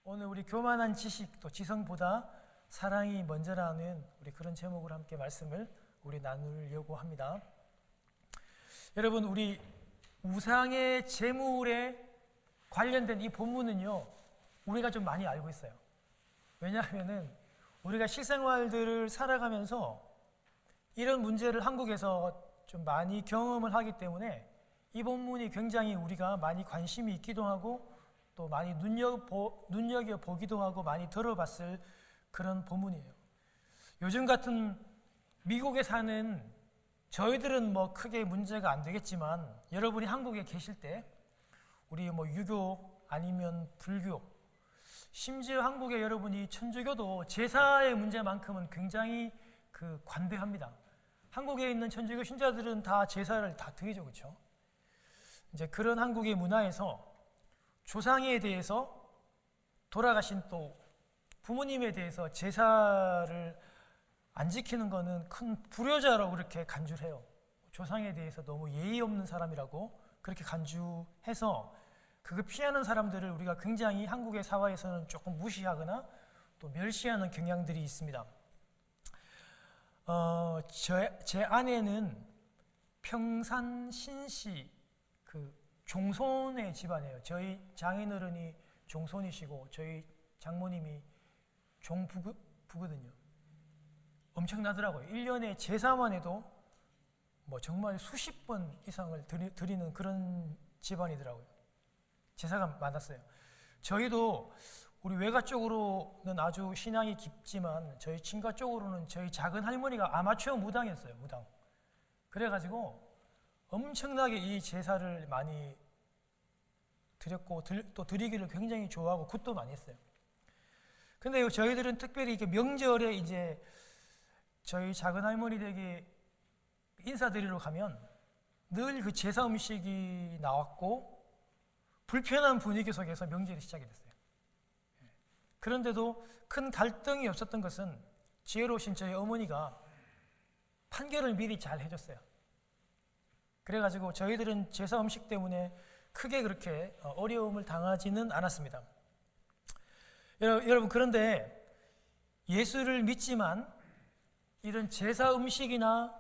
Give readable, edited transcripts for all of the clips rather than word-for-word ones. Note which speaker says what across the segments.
Speaker 1: 오늘 우리 교만한 지식 또 지성보다 사랑이 먼저라는 우리 그런 제목으로 함께 말씀을 우리 나누려고 합니다. 여러분, 우리 우상의 제물에 관련된 이 본문은요, 우리가 좀 많이 알고 있어요. 왜냐하면은 우리가 실생활들을 살아가면서 이런 문제를 한국에서 좀 많이 경험을 하기 때문에 이 본문이 굉장히 우리가 많이 관심이 있기도 하고 또 많이 눈여겨보기도 하고 많이 들어봤을 그런 본문이에요. 요즘 같은 미국에 사는 저희들은 뭐 크게 문제가 안 되겠지만 여러분이 한국에 계실 때 우리 뭐 유교 아니면 불교, 심지어 한국의 여러분이 천주교도 제사의 문제만큼은 굉장히 관대합니다. 한국에 있는 천주교 신자들은 다 제사를 다 드리죠, 그렇죠? 이제 그런 한국의 문화에서 조상에 대해서 돌아가신 또 부모님에 대해서 제사를 안 지키는 것은 큰 불효자라고 그렇게 간주를 해요. 조상에 대해서 너무 예의 없는 사람이라고 그렇게 간주해서 그거 피하는 사람들을 우리가 굉장히 한국의 사회에서는 조금 무시하거나 또 멸시하는 경향들이 있습니다. 제 아내는 평산 신시 종손의 집안이에요. 저희 장인어른이 종손이시고 저희 장모님이 종부거든요. 엄청나더라고요. 1년에 제사만 해도 뭐 정말 수십 번 이상을 드리는 그런 집안이더라고요. 제사가 많았어요. 저희도 우리 외가 쪽으로는 아주 신앙이 깊지만 저희 친가 쪽으로는 저희 작은 할머니가 아마추어 무당이었어요. 무당. 그래가지고 엄청나게 이 제사를 많이 드렸고 또 드리기를 굉장히 좋아하고 굿도 많이 했어요. 근데 저희들은 특별히 이렇게 명절에 이제 저희 작은 할머니 댁에 인사드리러 가면 늘 그 제사 음식이 나왔고 불편한 분위기 속에서 명절이 시작이 됐어요. 그런데도 큰 갈등이 없었던 것은 지혜로우신 저희 어머니가 판결을 미리 잘 해줬어요. 그래가지고 저희들은 제사 음식 때문에 크게 그렇게 어려움을 당하지는 않았습니다. 여러분, 그런데 예수를 믿지만 이런 제사 음식이나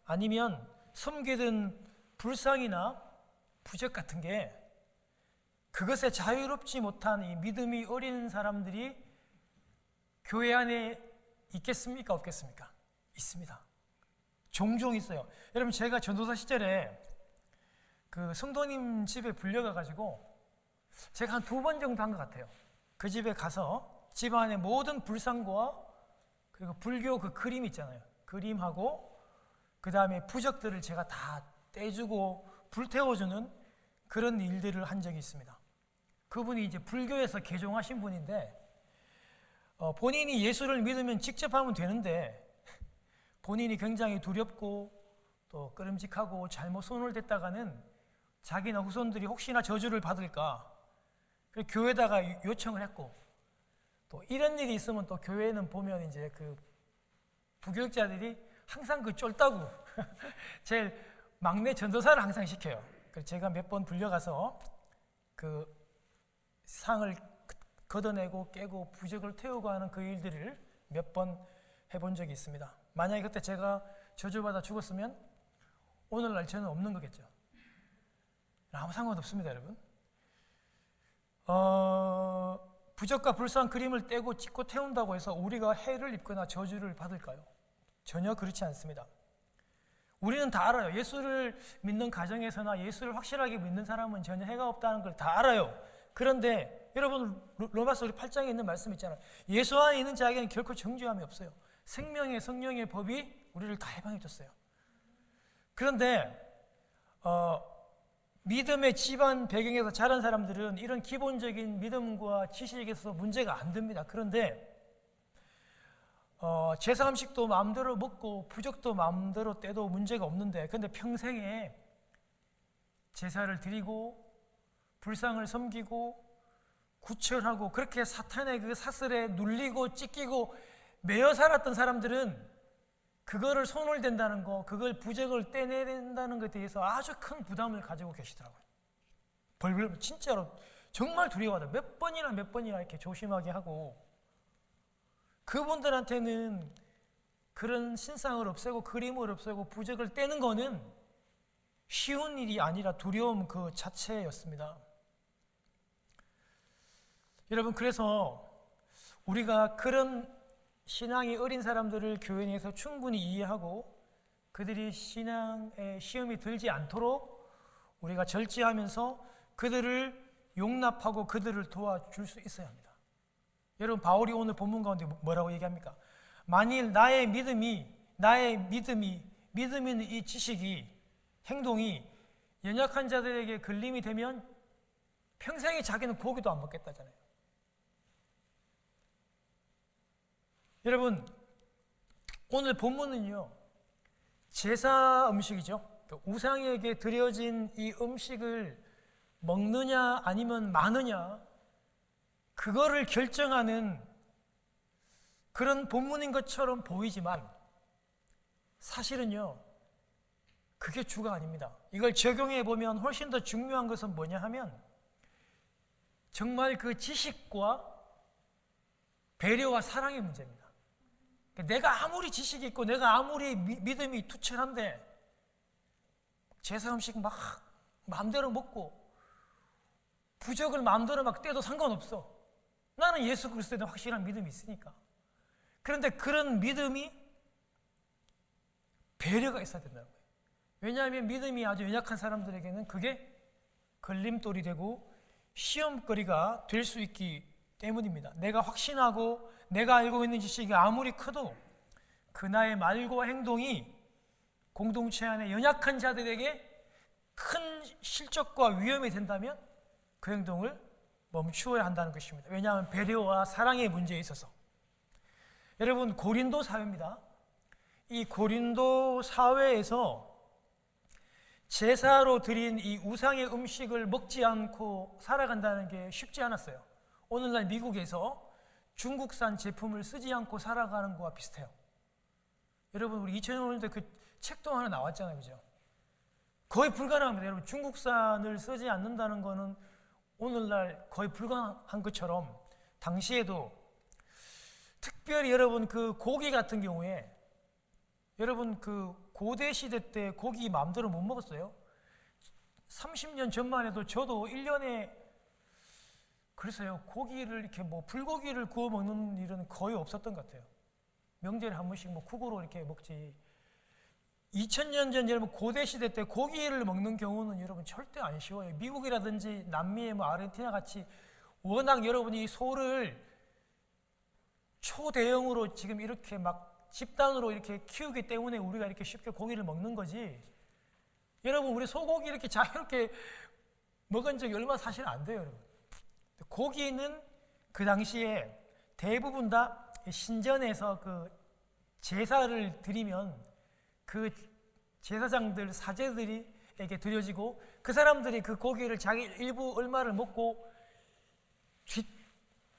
Speaker 1: 아니면 섬기던 불상이나 부적 같은 게 그것에 자유롭지 못한 이 믿음이 어린 사람들이 교회 안에 있겠습니까? 없겠습니까? 있습니다. 종종 있어요. 여러분, 제가 전도사 시절에 그 성도님 집에 불려가가지고 제가 한 2번 정도 한 것 같아요. 그 집에 가서 집 안에 모든 불상과 그리고 불교 그 그림 있잖아요. 그림하고 그 다음에 부적들을 제가 다 떼주고 불태워주는 그런 일들을 한 적이 있습니다. 그분이 이제 불교에서 개종하신 분인데 본인이 예수를 믿으면 직접 하면 되는데 본인이 굉장히 두렵고 또 끄름직하고 잘못 손을 댔다가는 자기나 후손들이 혹시나 저주를 받을까 그래서 교회에다가 요청을 했고 또 이런 일이 있으면 또 교회는 보면 이제 그 부교육자들이 항상 그 쫄다구 제일 막내 전도사를 항상 시켜요. 그래서 제가 몇 번 불려가서 그 상을 걷어내고 깨고 부적을 태우고 하는 그 일들을 몇 번 해본 적이 있습니다. 만약에 그때 제가 저주받아 죽었으면 오늘날 저는 없는 거겠죠. 아무 상관없습니다, 여러분. 부적과 불상 그림을 떼고 찍고 태운다고 해서 우리가 해를 입거나 저주를 받을까요? 전혀 그렇지 않습니다. 우리는 다 알아요. 예수를 믿는 가정에서나 예수를 확실하게 믿는 사람은 전혀 해가 없다는 걸 다 알아요. 그런데 여러분, 로마서 우리 8장에 있는 말씀 있잖아요. 예수 안에 있는 자에게는 결코 정죄함이 없어요. 생명의 성령의 법이 우리를 다 해방해 줬어요. 그런데 믿음의 집안 배경에서 자란 사람들은 이런 기본적인 믿음과 지식에서 문제가 안 됩니다. 그런데 제사 음식도 마음대로 먹고 부적도 마음대로 떼도 문제가 없는데 근데 평생에 제사를 드리고 불상을 섬기고 구철하고 그렇게 사탄의 그 사슬에 눌리고 찢기고 매여 살았던 사람들은 그거를 손을 댄다는 거, 그걸 부적을 떼내야 된다는 것에 대해서 아주 큰 부담을 가지고 계시더라고요. 벌벌 진짜로 정말 두려워하다. 몇 번이나 이렇게 조심하게 하고, 그분들한테는 그런 신상을 없애고 그림을 없애고 부적을 떼는 거는 쉬운 일이 아니라 두려움 그 자체였습니다. 여러분, 그래서 우리가 그런 신앙이 어린 사람들을 교회 내에서 충분히 이해하고 그들이 신앙의 시험이 들지 않도록 우리가 절제하면서 그들을 용납하고 그들을 도와줄 수 있어야 합니다. 여러분, 바울이 오늘 본문 가운데 뭐라고 얘기합니까? 만일 나의 믿음이 있는 이 지식이, 행동이 연약한 자들에게 걸림이 되면 평생에 자기는 고기도 안 먹겠다잖아요. 여러분, 오늘 본문은요, 제사 음식이죠. 우상에게 드려진 이 음식을 먹느냐 아니면 마느냐, 그거를 결정하는 그런 본문인 것처럼 보이지만 사실은요, 그게 주가 아닙니다. 이걸 적용해 보면 훨씬 더 중요한 것은 뭐냐 하면 정말 그 지식과 배려와 사랑의 문제입니다. 내가 아무리 지식이 있고 내가 아무리 믿음이 투철한데 제사 음식 막 마음대로 먹고 부적을 마음대로 막 떼도 상관없어. 나는 예수 그리스도에 대한 확실한 믿음이 있으니까. 그런데 그런 믿음이 배려가 있어야 된다는 거예요. 왜냐하면 믿음이 아주 연약한 사람들에게는 그게 걸림돌이 되고 시험거리가 될 수 있기 때문입니다. 내가 확신하고 내가 알고 있는 지식이 아무리 커도 그 나의 말과 행동이 공동체 안에 연약한 자들에게 큰 실적과 위험이 된다면 그 행동을 멈추어야 한다는 것입니다. 왜냐하면 배려와 사랑의 문제에 있어서. 여러분, 고린도 사회입니다. 이 고린도 사회에서 제사로 드린 이 우상의 음식을 먹지 않고 살아간다는 게 쉽지 않았어요. 오늘날 미국에서 중국산 제품을 쓰지 않고 살아가는 것과 비슷해요. 여러분, 우리 2000년대 그 책도 하나 나왔잖아요, 그죠? 거의 불가능합니다. 여러분, 중국산을 쓰지 않는다는 거는 오늘날 거의 불가능한 것처럼 당시에도 특별히 여러분 그 고기 같은 경우에 여러분 그 고대 시대 때 고기 마음대로 못 먹었어요. 30년 전만 해도 저도 1년에 그래서요, 고기를 이렇게 뭐 불고기를 구워 먹는 일은 거의 없었던 것 같아요. 명절에 한 번씩 뭐 국으로 이렇게 먹지. 2000년 전 여러분 고대 시대 때 고기를 먹는 경우는 여러분 절대 안 쉬워요. 미국이라든지 남미의 뭐 아르헨티나 같이 워낙 여러분이 소를 초대형으로 지금 이렇게 막 집단으로 이렇게 키우기 때문에 우리가 이렇게 쉽게 고기를 먹는 거지. 여러분, 우리 소고기 이렇게 자유롭게 먹은 적이 얼마 사실 안 돼요, 여러분. 고기는 그 당시에 대부분 다 신전에서 그 제사를 드리면 그 제사장들, 사제들에게 드려지고 그 사람들이 그 고기를 자기 일부 얼마를 먹고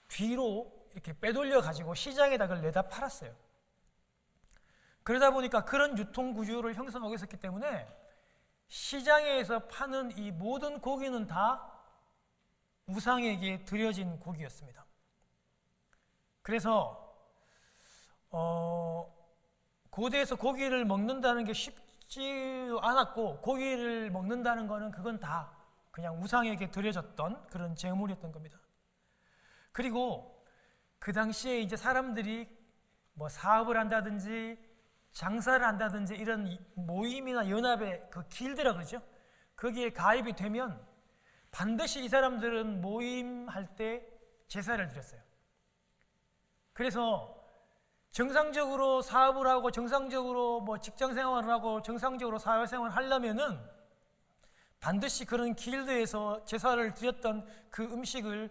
Speaker 1: 뒤로 이렇게 빼돌려 가지고 시장에다 그걸 내다 팔았어요. 그러다 보니까 그런 유통 구조를 형성하고 있었기 때문에 시장에서 파는 이 모든 고기는 다 우상에게 드려진 고기였습니다. 그래서 고대에서 고기를 먹는다는 게 쉽지 않았고 고기를 먹는다는 거는 그건 다 그냥 우상에게 드려졌던 그런 제물이었던 겁니다. 그리고 그 당시에 이제 사람들이 뭐 사업을 한다든지 장사를 한다든지 이런 모임이나 연합의 그 길드라 그러죠. 거기에 가입이 되면 반드시 이 사람들은 모임할 때 제사를 드렸어요. 그래서 정상적으로 사업을 하고 정상적으로 뭐 직장 생활을 하고 정상적으로 사회생활을 하려면은 반드시 그런 길드에서 제사를 드렸던 그 음식을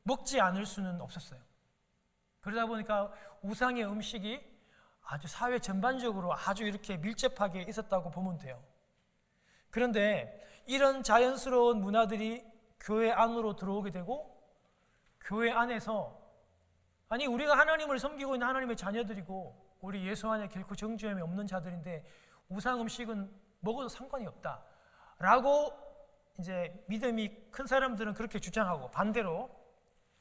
Speaker 1: 먹지 않을 수는 없었어요. 그러다 보니까 우상의 음식이 아주 사회 전반적으로 아주 이렇게 밀접하게 있었다고 보면 돼요. 그런데 이런 자연스러운 문화들이 교회 안으로 들어오게 되고 교회 안에서 아니 우리가 하나님을 섬기고 있는 하나님의 자녀들이고 우리 예수 안에 결코 정죄함이 없는 자들인데 우상 음식은 먹어도 상관이 없다 라고 이제 믿음이 큰 사람들은 그렇게 주장하고, 반대로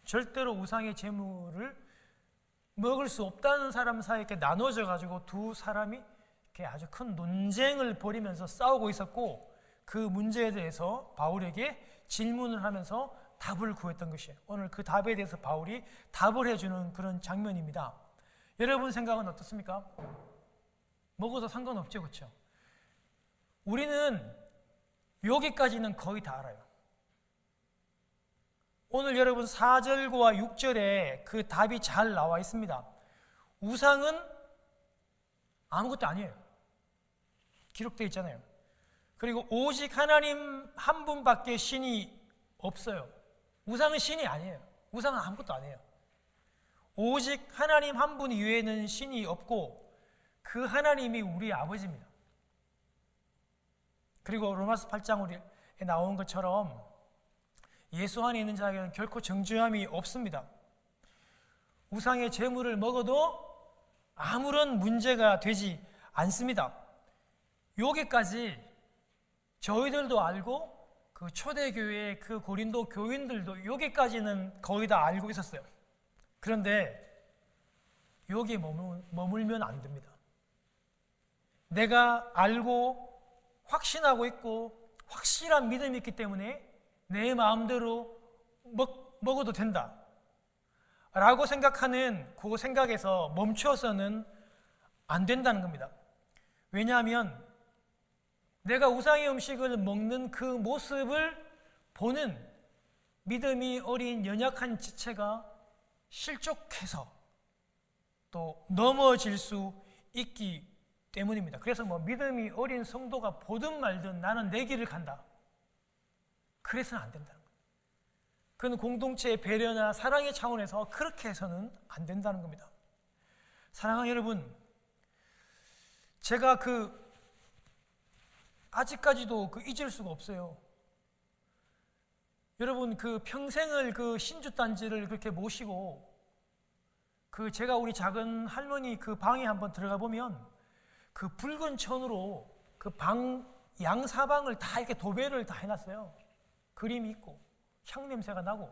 Speaker 1: 절대로 우상의 제물을 먹을 수 없다는 사람 사이에 이렇게 나눠져 가지고 두 사람이 이렇게 아주 큰 논쟁을 벌이면서 싸우고 있었고, 그 문제에 대해서 바울에게 질문을 하면서 답을 구했던 것이에요. 오늘 그 답에 대해서 바울이 답을 해주는 그런 장면입니다. 여러분 생각은 어떻습니까? 먹어도 상관없죠, 그렇죠? 우리는 여기까지는 거의 다 알아요. 오늘 여러분 4절과 6절에 그 답이 잘 나와 있습니다. 우상은 아무것도 아니에요. 기록되어 있잖아요. 그리고 오직 하나님 한 분밖에 신이 없어요. 우상은 신이 아니에요. 우상은 아무것도 아니에요. 오직 하나님 한 분 이외에는 신이 없고 그 하나님이 우리 아버지입니다. 그리고 로마서 8장에 나온 것처럼 예수 안에 있는 자에게는 결코 정죄함이 없습니다. 우상의 제물을 먹어도 아무런 문제가 되지 않습니다. 여기까지 저희들도 알고 그 초대교회 그 고린도 교인들도 여기까지는 거의 다 알고 있었어요. 그런데 여기에 머물면 안 됩니다. 내가 알고 확신하고 있고 확실한 믿음이 있기 때문에 내 마음대로 먹어도 된다 라고 생각하는 그 생각에서 멈춰서는 안 된다는 겁니다. 왜냐하면 내가 우상의 음식을 먹는 그 모습을 보는 믿음이 어린 연약한 지체가 실족해서 또 넘어질 수 있기 때문입니다. 그래서 믿음이 어린 성도가 보든 말든 나는 내 길을 간다. 그래서는 안 된다는 거예요. 그건 공동체의 배려나 사랑의 차원에서 그렇게 해서는 안 된다는 겁니다. 사랑하는 여러분, 제가 아직까지도 잊을 수가 없어요. 여러분 평생을 신주단지를 그렇게 모시고 제가 우리 작은 할머니 방에 한번 들어가 보면 붉은 천으로 방 양사방을 다 이렇게 도배를 다 해놨어요. 그림이 있고 향냄새가 나고,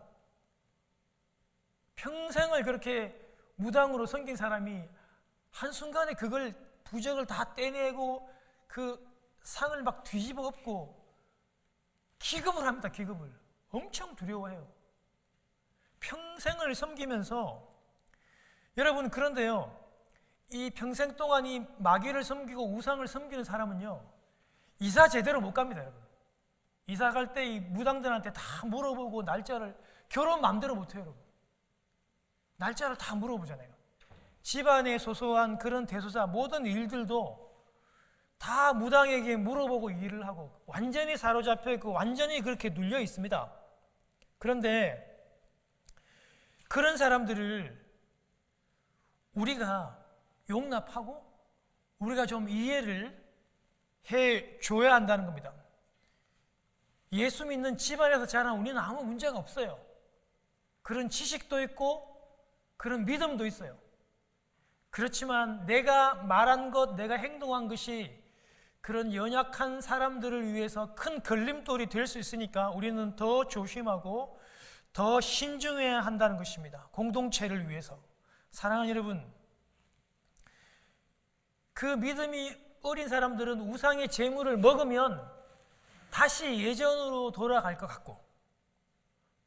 Speaker 1: 평생을 그렇게 무당으로 섬긴 사람이 한순간에 그걸 부적을 다 떼내고 상을 막 뒤집어 엎고 기겁을 합니다. 기겁을 엄청 두려워해요. 평생을 섬기면서. 여러분, 그런데요, 이 평생 동안 이 마귀를 섬기고 우상을 섬기는 사람은요, 이사 제대로 못 갑니다. 여러분, 이사 갈 때 이 무당들한테 다 물어보고 날짜를, 결혼 마음대로 못 해요. 여러분, 날짜를 다 물어보잖아요. 집안의 소소한 그런 대소사 모든 일들도 다 무당에게 물어보고 일을 하고 완전히 사로잡혀 있고 완전히 그렇게 눌려 있습니다. 그런데 그런 사람들을 우리가 용납하고 우리가 좀 이해를 해줘야 한다는 겁니다. 예수 믿는 집안에서 자란 우리는 아무 문제가 없어요. 그런 지식도 있고 그런 믿음도 있어요. 그렇지만 내가 말한 것, 내가 행동한 것이 그런 연약한 사람들을 위해서 큰 걸림돌이 될 수 있으니까 우리는 더 조심하고 더 신중해야 한다는 것입니다. 공동체를 위해서. 사랑하는 여러분, 그 믿음이 어린 사람들은 우상의 제물을 먹으면 다시 예전으로 돌아갈 것 같고,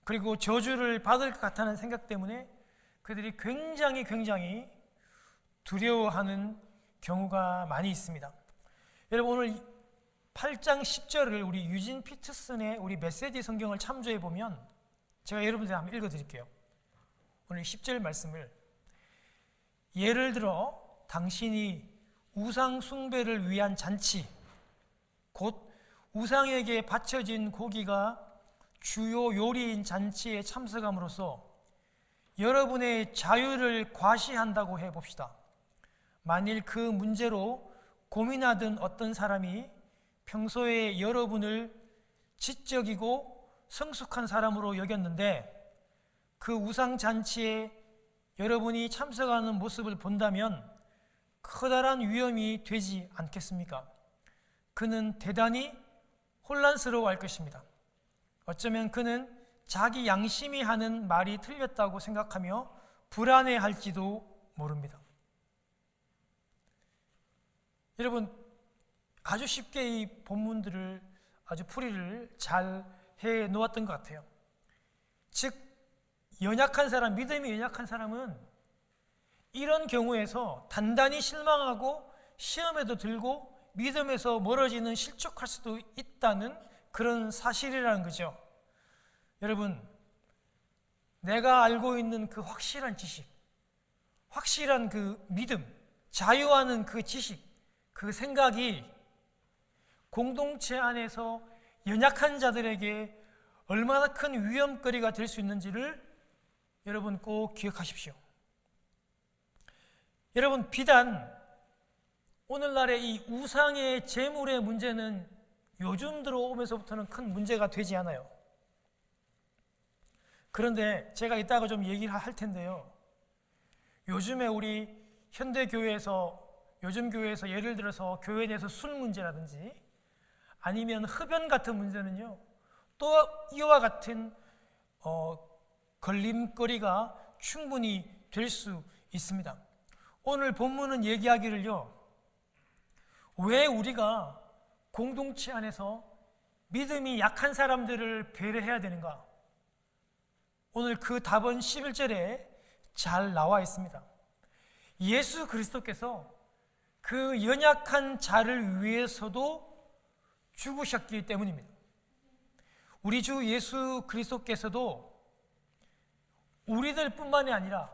Speaker 1: 그리고 저주를 받을 것 같다는 생각 때문에 그들이 굉장히 두려워하는 경우가 많이 있습니다. 여러분, 오늘 8장 10절을 우리 유진 피터슨의 우리 메시지 성경을 참조해 보면 제가 여러분들한테 한번 읽어 드릴게요. 오늘 10절 말씀을, 예를 들어 당신이 우상 숭배를 위한 잔치, 곧 우상에게 바쳐진 고기가 주요 요리인 잔치에 참석함으로써 여러분의 자유를 과시한다고 해봅시다. 만일 그 문제로 고민하던 어떤 사람이 평소에 여러분을 지적이고 성숙한 사람으로 여겼는데 그 우상잔치에 여러분이 참석하는 모습을 본다면 커다란 위험이 되지 않겠습니까? 그는 대단히 혼란스러워할 것입니다. 어쩌면 그는 자기 양심이 하는 말이 틀렸다고 생각하며 불안해할지도 모릅니다. 여러분, 아주 쉽게 이 본문들을 아주 풀이를 잘 해 놓았던 것 같아요. 즉, 연약한 사람, 믿음이 연약한 사람은 이런 경우에서 단단히 실망하고 시험에도 들고 믿음에서 멀어지는 실족할 수도 있다는 그런 사실이라는 거죠. 여러분, 내가 알고 있는 그 확실한 지식, 확실한 그 믿음, 자유하는 그 지식, 그 생각이 공동체 안에서 연약한 자들에게 얼마나 큰 위험거리가 될 수 있는지를 여러분 꼭 기억하십시오. 여러분, 비단 오늘날의 이 우상의 재물의 문제는 요즘 들어오면서부터는 큰 문제가 되지 않아요. 그런데 제가 이따가 좀 얘기를 할 텐데요, 요즘에 우리 현대교회에서, 요즘 교회에서 예를 들어서 교회 내에서 술 문제라든지 아니면 흡연 같은 문제는요, 또 이와 같은 걸림거리가 충분히 될 수 있습니다. 오늘 본문은 얘기하기를요, 왜 우리가 공동체 안에서 믿음이 약한 사람들을 배려해야 되는가? 오늘 그 답은 11절에 잘 나와 있습니다. 예수 그리스도께서 그 연약한 자를 위해서도 죽으셨기 때문입니다. 우리 주 예수 그리스도께서도 우리들 뿐만이 아니라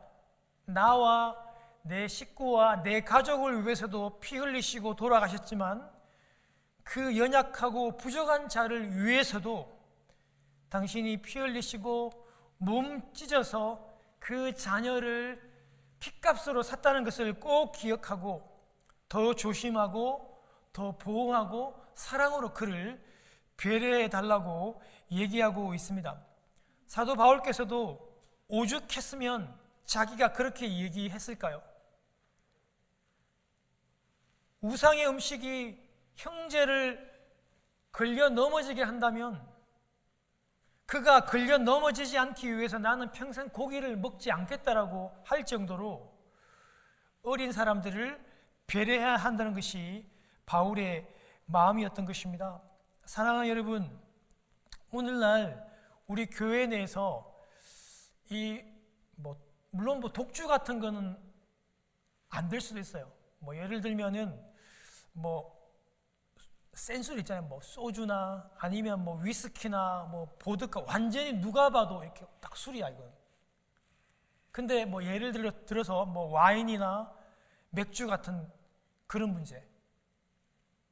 Speaker 1: 나와 내 식구와 내 가족을 위해서도 피 흘리시고 돌아가셨지만, 그 연약하고 부족한 자를 위해서도 당신이 피 흘리시고 몸 찢어서 그 자녀를 핏값으로 샀다는 것을 꼭 기억하고 더 조심하고 더 보호하고 사랑으로 그를 배려해 달라고 얘기하고 있습니다. 사도 바울께서도 오죽했으면 자기가 그렇게 얘기했을까요? 우상의 음식이 형제를 걸려 넘어지게 한다면 그가 걸려 넘어지지 않기 위해서 나는 평생 고기를 먹지 않겠다라고 할 정도로 어린 사람들을 배려해야 한다는 것이 바울의 마음이었던 것입니다. 사랑하는 여러분, 오늘날 우리 교회 내에서 물론 독주 같은 거는 안 될 수도 있어요. 예를 들면은 센 술 있잖아요. 소주나 아니면 위스키나 보드카, 완전히 누가 봐도 이렇게 딱 술이야 이건. 근데 예를 들어서 와인이나 맥주 같은 그런 문제.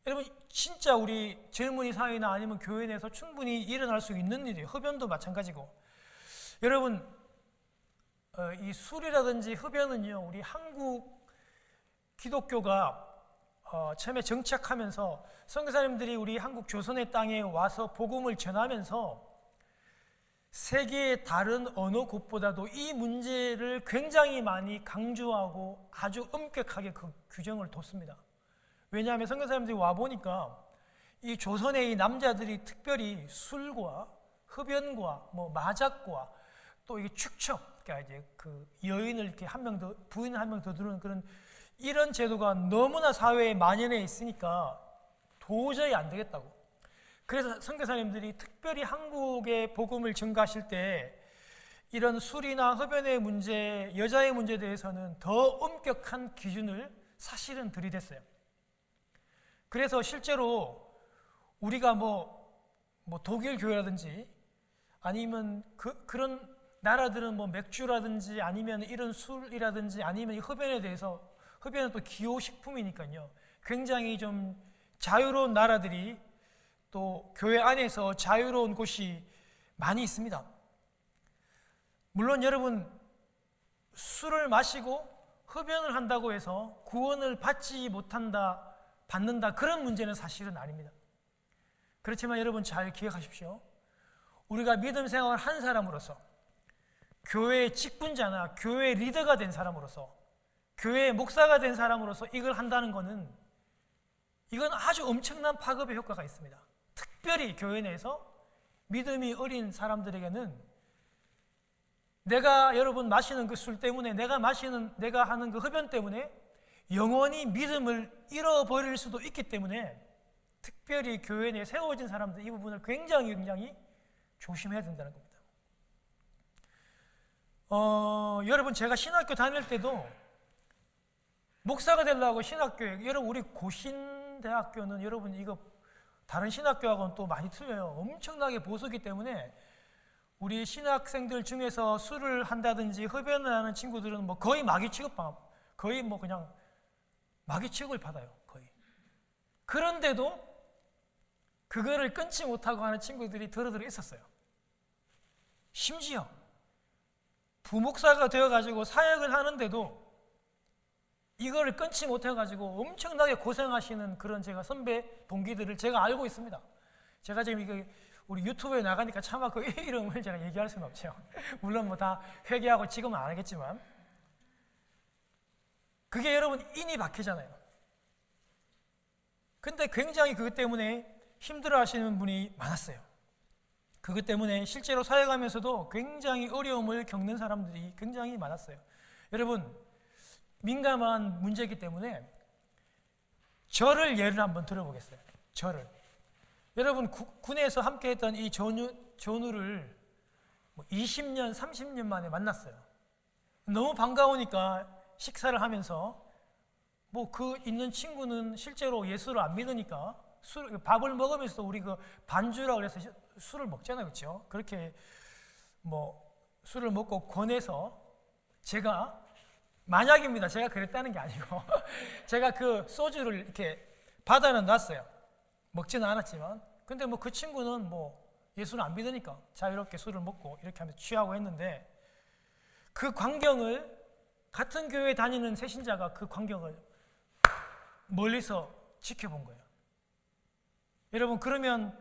Speaker 1: 여러분, 진짜 우리 젊은이 사회나 아니면 교회 내에서 충분히 일어날 수 있는 일이에요. 흡연도 마찬가지고. 여러분, 이 술이라든지 흡연은요, 우리 한국 기독교가 처음에 정착하면서 선교사님들이 우리 한국 조선의 땅에 와서 복음을 전하면서 세계의 다른 어느 곳보다도 이 문제를 굉장히 많이 강조하고 아주 엄격하게 그 규정을 뒀습니다. 왜냐하면 선교사님들이 와보니까 이 조선의 이 남자들이 특별히 술과 흡연과 마작과 또 이 축척, 그러니까 이제 그 여인을 이렇게 한 명 더, 부인 한 명 더 두는 그런 이런 제도가 너무나 사회에 만연해 있으니까 도저히 안 되겠다고. 그래서 선교사님들이 특별히 한국에 복음을 전가하실 때 이런 술이나 흡연의 문제, 여자의 문제에 대해서는 더 엄격한 기준을 사실은 들이댔어요. 그래서 실제로 우리가 독일 교회라든지 아니면 그런 나라들은 맥주라든지 아니면 이런 술이라든지 아니면 이 흡연에 대해서, 흡연은 또 기호식품이니까요, 굉장히 좀 자유로운 나라들이 또 교회 안에서 자유로운 곳이 많이 있습니다. 물론 여러분, 술을 마시고 흡연을 한다고 해서 구원을 받지 못한다, 받는다, 그런 문제는 사실은 아닙니다. 그렇지만 여러분 잘 기억하십시오. 우리가 믿음 생활을 한 사람으로서, 교회의 직분자나 교회의 리더가 된 사람으로서, 교회의 목사가 된 사람으로서 이걸 한다는 것은 이건 아주 엄청난 파급의 효과가 있습니다. 특별히 교회 내에서 믿음이 어린 사람들에게는 내가 여러분 마시는 그 술 때문에, 내가 하는 그 흡연 때문에 영원히 믿음을 잃어버릴 수도 있기 때문에 특별히 교회 내에 세워진 사람들 이 부분을 굉장히 조심해야 된다는 겁니다. 여러분 제가 신학교 다닐 때도 목사가 되려고 신학교에, 여러분 우리 고신대학교는 여러분 이거 다른 신학교하고는 또 많이 틀려요. 엄청나게 보수기 때문에 우리 신학생들 중에서 술을 한다든지 흡연을 하는 친구들은 뭐 거의 마귀 취급받고, 거의 뭐 그냥 마귀 취급을 받아요. 거의. 그런데도 그거를 끊지 못하고 하는 친구들이 더러더러 있었어요. 심지어 부목사가 되어가지고 사역을 하는데도 이거를 끊지 못해가지고 엄청나게 고생하시는 그런 제가 선배 동기들을 제가 알고 있습니다. 제가 지금 이거 우리 유튜브에 나가니까 차마 그 이름을 제가 얘기할 수는 없죠. 물론 뭐 다 회개하고 지금은 안 하겠지만 그게 여러분 인이 박히잖아요. 근데 굉장히 그것 때문에 힘들어 하시는 분이 많았어요. 그것 때문에 실제로 사역하면서도 굉장히 어려움을 겪는 사람들이 굉장히 많았어요. 여러분 민감한 문제이기 때문에 저를 예를 한번 들어보겠어요. 저를. 여러분 군에서 함께 했던 이 전우를 20년, 30년 만에 만났어요. 너무 반가우니까 식사를 하면서 뭐 그 있는 친구는 실제로 예수를 안 믿으니까 밥을 먹으면서 우리 그 반주라고 해서 술을 먹잖아요. 그렇죠? 그렇게 뭐 술을 먹고 권해서 제가 만약입니다. 제가 그랬다는 게 아니고 제가 그 소주를 이렇게 받아는 놨어요. 먹지는 않았지만. 근데 뭐 그 친구는 뭐 예수를 안 믿으니까 자유롭게 술을 먹고 이렇게 하면서 취하고 했는데 그 광경을 같은 교회에 다니는 새신자가 그 광경을 멀리서 지켜본 거예요. 여러분 그러면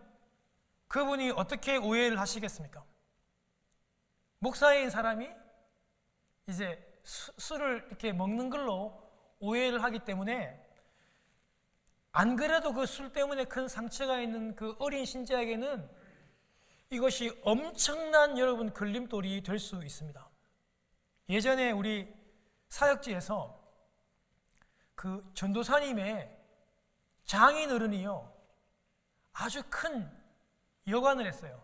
Speaker 1: 그분이 어떻게 오해를 하시겠습니까? 목사인 사람이 이제 술을 이렇게 먹는 걸로 오해를 하기 때문에 안 그래도 그 술 때문에 큰 상처가 있는 그 어린 신자에게는 이것이 엄청난 여러분 걸림돌이 될 수 있습니다. 예전에 우리 사역지에서 그 전도사님의 장인 어른이요 아주 큰 여관을 했어요.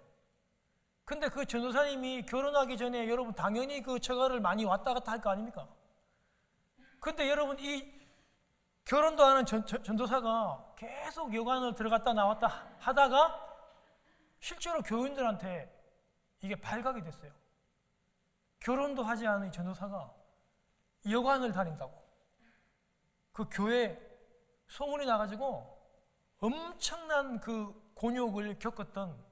Speaker 1: 근데 그 전도사님이 결혼하기 전에 여러분 당연히 그 처가를 많이 왔다 갔다 할 거 아닙니까? 근데 여러분 이 결혼도 하는 전도사가 계속 여관을 들어갔다 나왔다 하다가 실제로 교인들한테 이게 발각이 됐어요. 결혼도 하지 않은 이 전도사가 여관을 다닌다고. 그 교회 소문이 나가지고 엄청난 그 곤욕을 겪었던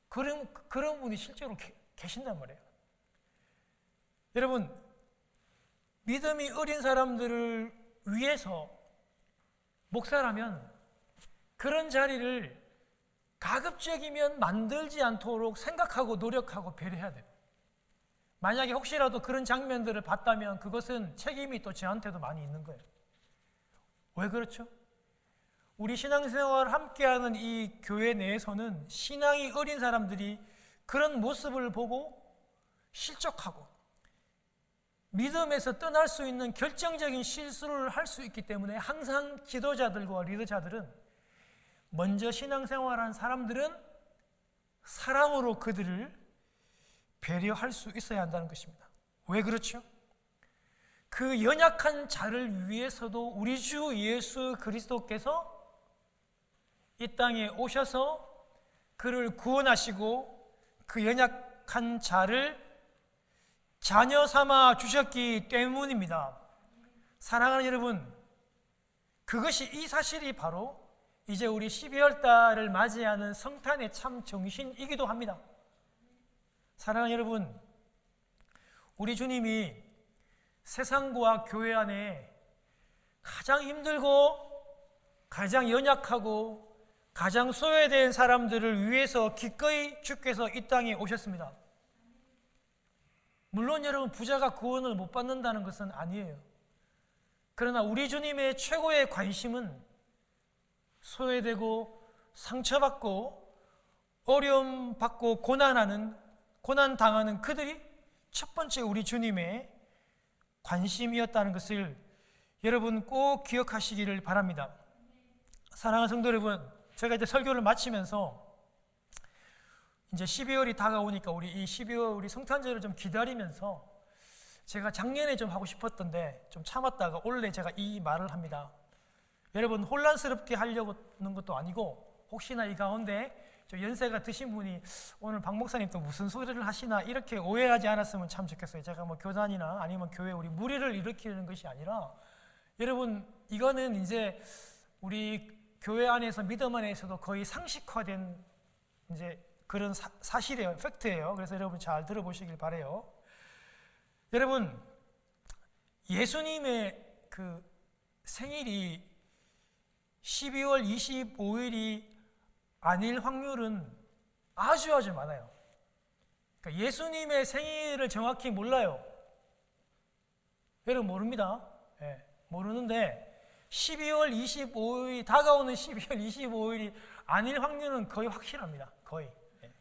Speaker 1: 그런 분이 실제로 계신단 말이에요. 여러분, 믿음이 어린 사람들을 위해서 목사라면 그런 자리를 가급적이면 만들지 않도록 생각하고 노력하고 배려해야 돼요. 만약에 혹시라도 그런 장면들을 봤다면 그것은 책임이 또 저한테도 많이 있는 거예요. 왜 그렇죠? 우리 신앙생활을 함께하는 이 교회 내에서는 신앙이 어린 사람들이 그런 모습을 보고 실족하고 믿음에서 떠날 수 있는 결정적인 실수를 할 수 있기 때문에 항상 지도자들과 리더자들은 먼저 신앙생활한 사람들은 사랑으로 그들을 배려할 수 있어야 한다는 것입니다. 왜 그렇죠? 그 연약한 자를 위해서도 우리 주 예수 그리스도께서 이 땅에 오셔서 그를 구원하시고 그 연약한 자를 자녀 삼아 주셨기 때문입니다. 사랑하는 여러분, 그것이 이 사실이 바로 이제 우리 12월 달을 맞이하는 성탄의 참 정신이기도 합니다. 사랑하는 여러분, 우리 주님이 세상과 교회 안에 가장 힘들고 가장 연약하고 가장 소외된 사람들을 위해서 기꺼이 주께서 이 땅에 오셨습니다. 물론 여러분 부자가 구원을 못 받는다는 것은 아니에요. 그러나 우리 주님의 최고의 관심은 소외되고 상처받고 어려움 받고 고난 당하는 그들이 첫 번째 우리 주님의 관심이었다는 것을 여러분 꼭 기억하시기를 바랍니다. 사랑하는 성도 여러분, 제가 이제 설교를 마치면서 이제 12월이 다가오니까 우리 이 12월 우리 성탄절을 좀 기다리면서 제가 작년에 좀 하고 싶었던데 좀 참았다가 올해 제가 이 말을 합니다. 여러분 혼란스럽게 하려고 하는 것도 아니고 혹시나 이 가운데 좀 연세가 드신 분이 오늘 박 목사님 또 무슨 소리를 하시나 이렇게 오해하지 않았으면 참 좋겠어요. 제가 뭐 교단이나 아니면 교회 우리 무리를 일으키는 것이 아니라 여러분 이거는 이제 우리 교회 안에서 믿음 안에서도 거의 상식화된 이제 그런 사실이에요. 팩트예요. 그래서 여러분 잘 들어보시길 바라요. 여러분 예수님의 그 생일이 12월 25일이 아닐 확률은 아주 많아요. 그러니까 예수님의 생일을 정확히 몰라요. 여러분 모릅니다. 네, 모르는데 12월 25일 다가오는 12월 25일이 아닐 확률은 거의 확실합니다. 거의. 네.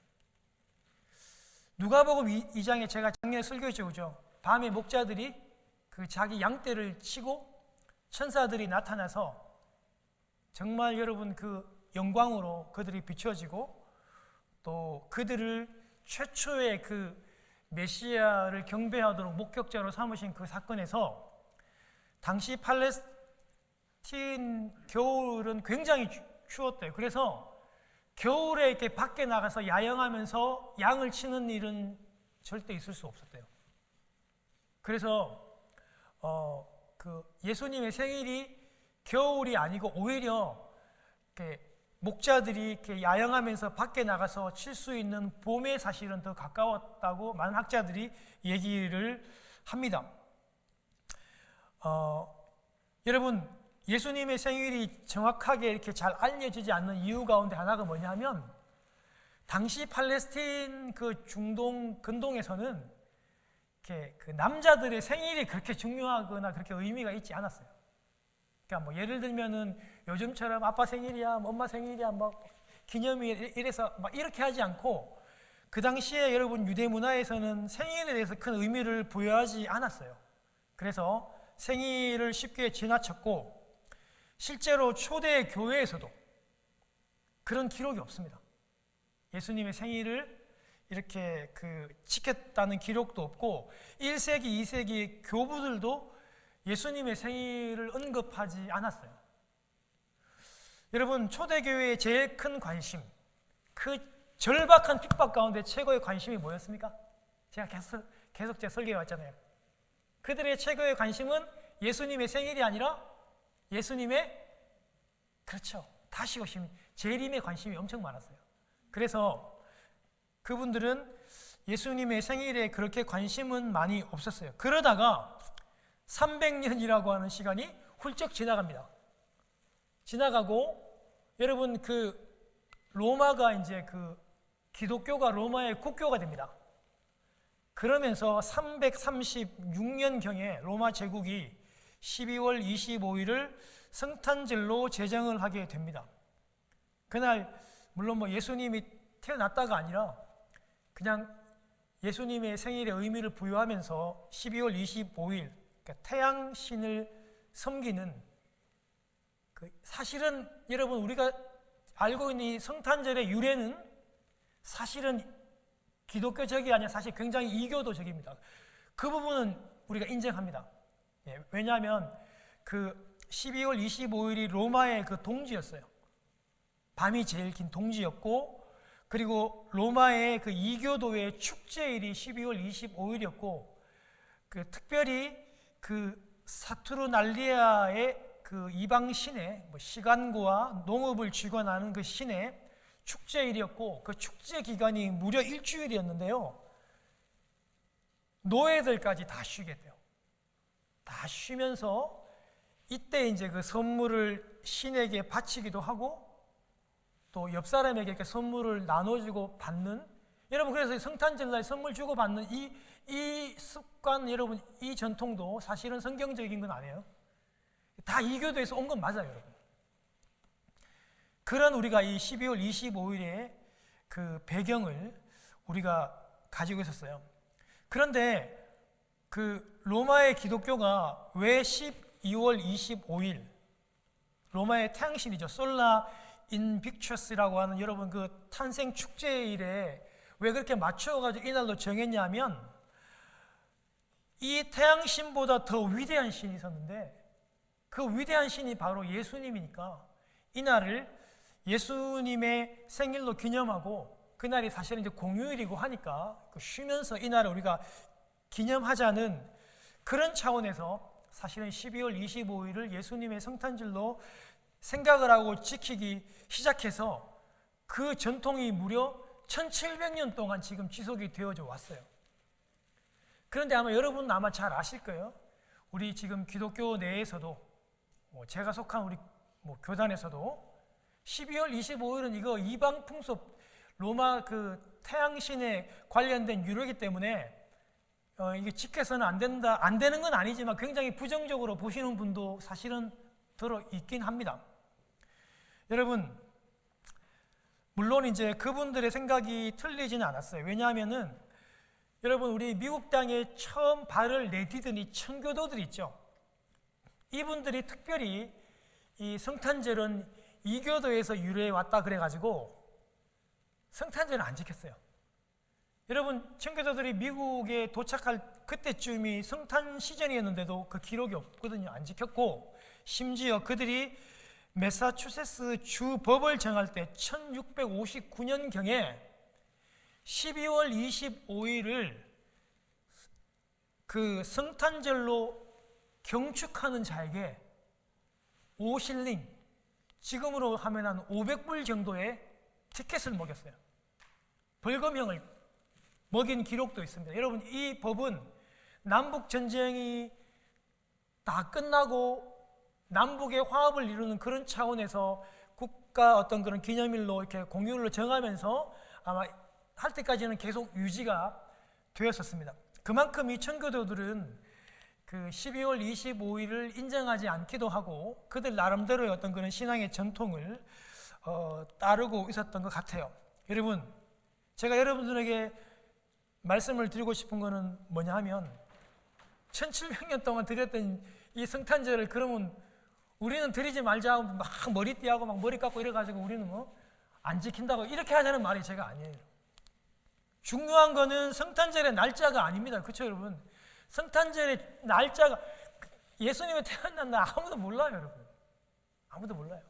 Speaker 1: 누가복음 2장에 제가 작년에 설교했죠, 그죠? 밤에 목자들이 그 자기 양떼를 치고 천사들이 나타나서 정말 여러분 그 영광으로 그들이 비춰지고 또 그들을 최초의 그 메시아를 경배하도록 목격자로 삼으신 그 사건에서 당시 팔레스틴 겨울은 굉장히 추웠대요. 그래서 겨울에 이렇게 밖에 나가서 야영하면서 양을 치는 일은 절대 있을 수 없었대요. 그래서 그 예수님의 생일이 겨울이 아니고 오히려 이렇게 목자들이 이렇게 야영하면서 밖에 나가서 칠 수 있는 봄에 사실은 더 가까웠다고 많은 학자들이 얘기를 합니다. 여러분 예수님의 생일이 정확하게 이렇게 잘 알려지지 않는 이유 가운데 하나가 뭐냐면 당시 팔레스틴 그 중동 근동에서는 이렇게 그 남자들의 생일이 그렇게 중요하거나 그렇게 의미가 있지 않았어요. 그러니까 뭐 예를 들면은 요즘처럼 아빠 생일이야, 엄마 생일이야, 뭐 기념일 이래서 막 이렇게 하지 않고 그 당시에 여러분 유대 문화에서는 생일에 대해서 큰 의미를 부여하지 않았어요. 그래서 생일을 쉽게 지나쳤고 실제로 초대 교회에서도 그런 기록이 없습니다. 예수님의 생일을 이렇게 지켰다는 기록도 없고 1세기, 2세기 교부들도 예수님의 생일을 언급하지 않았어요. 여러분 초대교회의 제일 큰 관심, 그 절박한 핍박 가운데 최고의 관심이 뭐였습니까? 제가 계속 제 설교해 왔잖아요. 그들의 최고의 관심은 예수님의 생일이 아니라 예수님의 그렇죠 다시 오심 재림에 관심이 엄청 많았어요. 그래서 그분들은 예수님의 생일에 그렇게 관심은 많이 없었어요. 그러다가 300년이라고 하는 시간이 훌쩍 지나갑니다. 지나가고 여러분 그 로마가 이제 그 기독교가 로마의 국교가 됩니다. 그러면서 336년경에 로마 제국이 12월 25일을 성탄절로 제정을 하게 됩니다. 그날 물론 뭐 예수님이 태어났다가 아니라 그냥 예수님의 생일의 의미를 부여하면서 12월 25일 그러니까 태양신을 섬기는 사실은 여러분 우리가 알고 있는 이 성탄절의 유래는 사실은 기독교적이 아니라 사실 굉장히 이교도적입니다. 그 부분은 우리가 인정합니다. 예, 왜냐하면 그 12월 25일이 로마의 그 동지였어요. 밤이 제일 긴 동지였고 그리고 로마의 그 이교도의 축제일이 12월 25일이었고 그 특별히 그 사투르날리아의 그 이방 신의 시간과 농업을 주관하는 그 신의 축제일이었고 그 축제 기간이 무려 일주일이었는데요. 노예들까지 다 쉬게 돼요. 다 쉬면서 이때 이제 그 선물을 신에게 바치기도 하고 또 옆 사람에게 이렇게 선물을 나눠주고 받는 여러분 그래서 성탄절날 선물 주고 받는 이 습관 여러분 이 전통도 사실은 성경적인 건 아니에요. 다 이교도에서 온 건 맞아요, 여러분. 그런 우리가 이 12월 25일에 그 배경을 우리가 가지고 있었어요. 그런데 그 로마의 기독교가 왜 12월 25일 로마의 태양신이죠. 솔라 인빅처스라고 하는 여러분 그 탄생 축제일에 왜 그렇게 맞춰가지고 이날로 정했냐면 이 태양신보다 더 위대한 신이 있었는데 그 위대한 신이 바로 예수님이니까 이날을 예수님의 생일로 기념하고 그날이 사실은 이제 공휴일이고 하니까 쉬면서 이날을 우리가 기념하자는 그런 차원에서 사실은 12월 25일을 예수님의 성탄절로 생각을 하고 지키기 시작해서 그 전통이 무려 1700년 동안 지금 지속이 되어져 왔어요. 그런데 아마 여러분은 아마 잘 아실 거예요. 우리 지금 기독교 내에서도 제가 속한 우리 교단에서도 12월 25일은 이거 이방 풍습 로마 그 태양신에 관련된 유래이기 때문에 이게 지켜서는 안 된다, 안 되는 건 아니지만 굉장히 부정적으로 보시는 분도 사실은 들어 있긴 합니다. 여러분, 물론 이제 그분들의 생각이 틀리지는 않았어요. 왜냐하면은 여러분 우리 미국 땅에 처음 발을 내디딘 이 청교도들 있죠. 이분들이 특별히 이 성탄절은 이교도에서 유래해 왔다 그래가지고 성탄절은 안 지켰어요. 여러분 청교도들이 미국에 도착할 그때쯤이 성탄 시즌이었는데도 그 기록이 없거든요. 안 지켰고 심지어 그들이 매사추세츠 주 법을 정할 때 1659년경에 12월 25일을 그 성탄절로 경축하는 자에게 오실링, 지금으로 하면 한 500불 정도의 티켓을 먹였어요. 벌금형을 먹인 기록도 있습니다. 여러분 이 법은 남북전쟁이 다 끝나고 남북의 화합을 이루는 그런 차원에서 국가 어떤 그런 기념일로 이렇게 공휴일로 정하면서 아마 할 때까지는 계속 유지가 되었었습니다. 그만큼 이 청교도들은 그 12월 25일을 인정하지 않기도 하고 그들 나름대로의 어떤 그런 신앙의 전통을 따르고 있었던 것 같아요. 여러분, 제가 여러분들에게 말씀을 드리고 싶은 것은 뭐냐 하면 1700년 동안 드렸던 이 성탄절을 그러면 우리는 드리지 말자 막 머리띠하고 막 머리 깎고 이래가지고 우리는 안 지킨다고 이렇게 하자는 말이 제가 아니에요. 중요한 거는 성탄절의 날짜가 아닙니다. 그렇죠 여러분? 성탄절의 날짜가 예수님이 태어난 날 아무도 몰라요 여러분. 아무도 몰라요.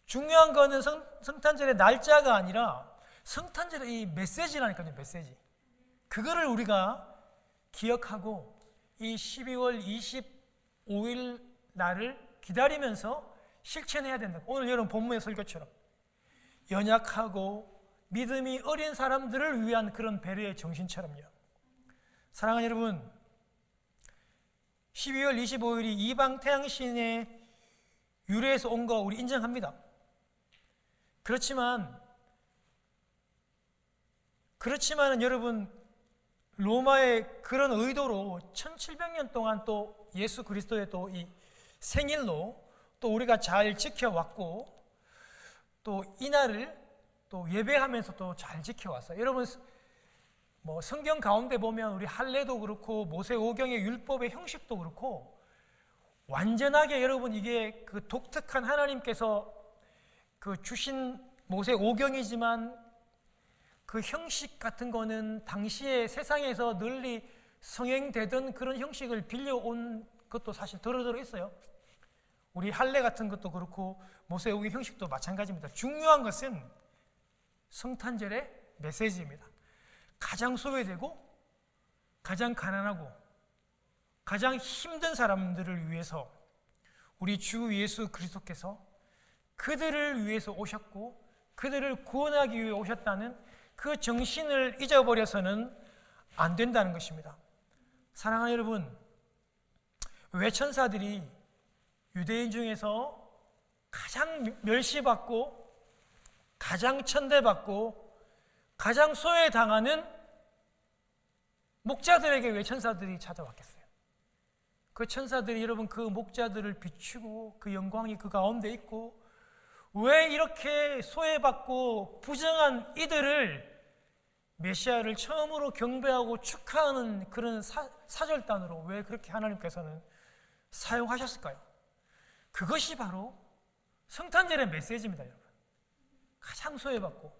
Speaker 1: 중요한 거는 성탄절의 날짜가 아니라 성탄절의 이 메시지라니까요. 메시지. 그거를 우리가 기억하고 이 12월 25일 날을 기다리면서 실천해야 된다. 오늘 여러분 본문의 설교처럼 연약하고 믿음이 어린 사람들을 위한 그런 배려의 정신처럼요. 사랑하는 여러분, 12월 25일이 이방 태양신의 유래에서 온 거 우리 인정합니다. 그렇지만은 여러분 로마의 그런 의도로 1700년 동안 또 예수 그리스도의 또 이 생일로 또 우리가 잘 지켜왔고 또 이날을 또 예배하면서 또 잘 지켜왔어요. 여러분 성경 가운데 보면 우리 할례도 그렇고 모세오경의 율법의 형식도 그렇고 완전하게 여러분 이게 그 독특한 하나님께서 그 주신 모세오경이지만 그 형식 같은 거는 당시에 세상에서 널리 성행되던 그런 형식을 빌려온 것도 사실 들어 있어요. 우리 할례 같은 것도 그렇고 모세오경 형식도 마찬가지입니다. 중요한 것은 성탄절의 메시지입니다. 가장 소외되고 가장 가난하고 가장 힘든 사람들을 위해서 우리 주 예수 그리스도께서 그들을 위해서 오셨고 그들을 구원하기 위해 오셨다는 그 정신을 잊어버려서는 안 된다는 것입니다. 사랑하는 여러분, 왜 천사들이 유대인 중에서 가장 멸시받고 가장 천대받고 가장 소외당하는 목자들에게 왜 천사들이 찾아왔겠어요? 그 천사들이 여러분 그 목자들을 비추고 그 영광이 그 가운데 있고 왜 이렇게 소외받고 부정한 이들을 메시아를 처음으로 경배하고 축하하는 그런 사절단으로 왜 그렇게 하나님께서는 사용하셨을까요? 그것이 바로 성탄절의 메시지입니다, 여러분. 가장 소외받고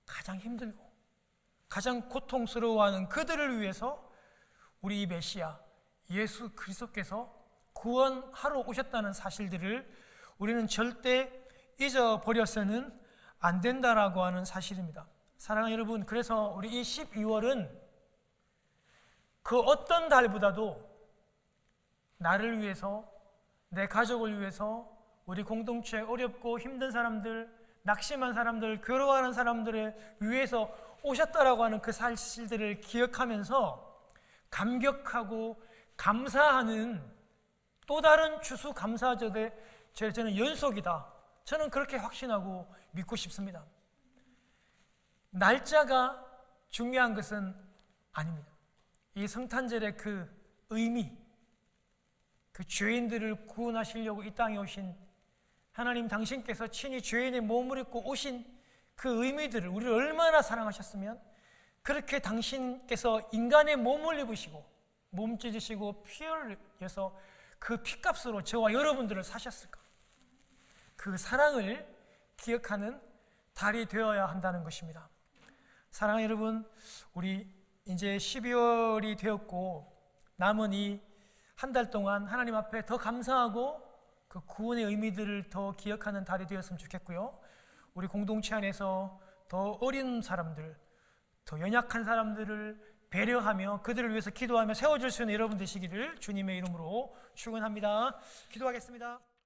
Speaker 1: 가장 힘들고 가장 고통스러워하는 그들을 위해서 우리 메시아 예수 그리스도께서 구원하러 오셨다는 사실들을 우리는 절대 잊어버려서는 안 된다라고 하는 사실입니다. 사랑하는 여러분, 그래서 우리 이 12월은 그 어떤 달보다도 나를 위해서, 내 가족을 위해서, 우리 공동체 어렵고 힘든 사람들, 낙심한 사람들, 괴로워하는 사람들을 위해서 오셨다라고 하는 그 사실들을 기억하면서 감격하고 감사하는 또 다른 추수감사절의 저는 연속이다. 저는 그렇게 확신하고 믿고 싶습니다. 날짜가 중요한 것은 아닙니다. 이 성탄절의 그 의미, 그 죄인들을 구원하시려고 이 땅에 오신 하나님 당신께서 친히 죄인의 몸을 입고 오신 그 의미들을 우리를 얼마나 사랑하셨으면 그렇게 당신께서 인간의 몸을 입으시고 몸 찢으시고 피 흘려서 그 피값으로 저와 여러분들을 사셨을까? 그 사랑을 기억하는 달이 되어야 한다는 것입니다. 사랑하는 여러분, 우리 이제 12월이 되었고 남은 이 한 달 동안 하나님 앞에 더 감사하고 그 구원의 의미들을 더 기억하는 달이 되었으면 좋겠고요. 우리 공동체 안에서 더 어린 사람들, 더 연약한 사람들을 배려하며 그들을 위해서 기도하며 세워줄 수 있는 여러분 되시기를 주님의 이름으로 축원합니다. 기도하겠습니다.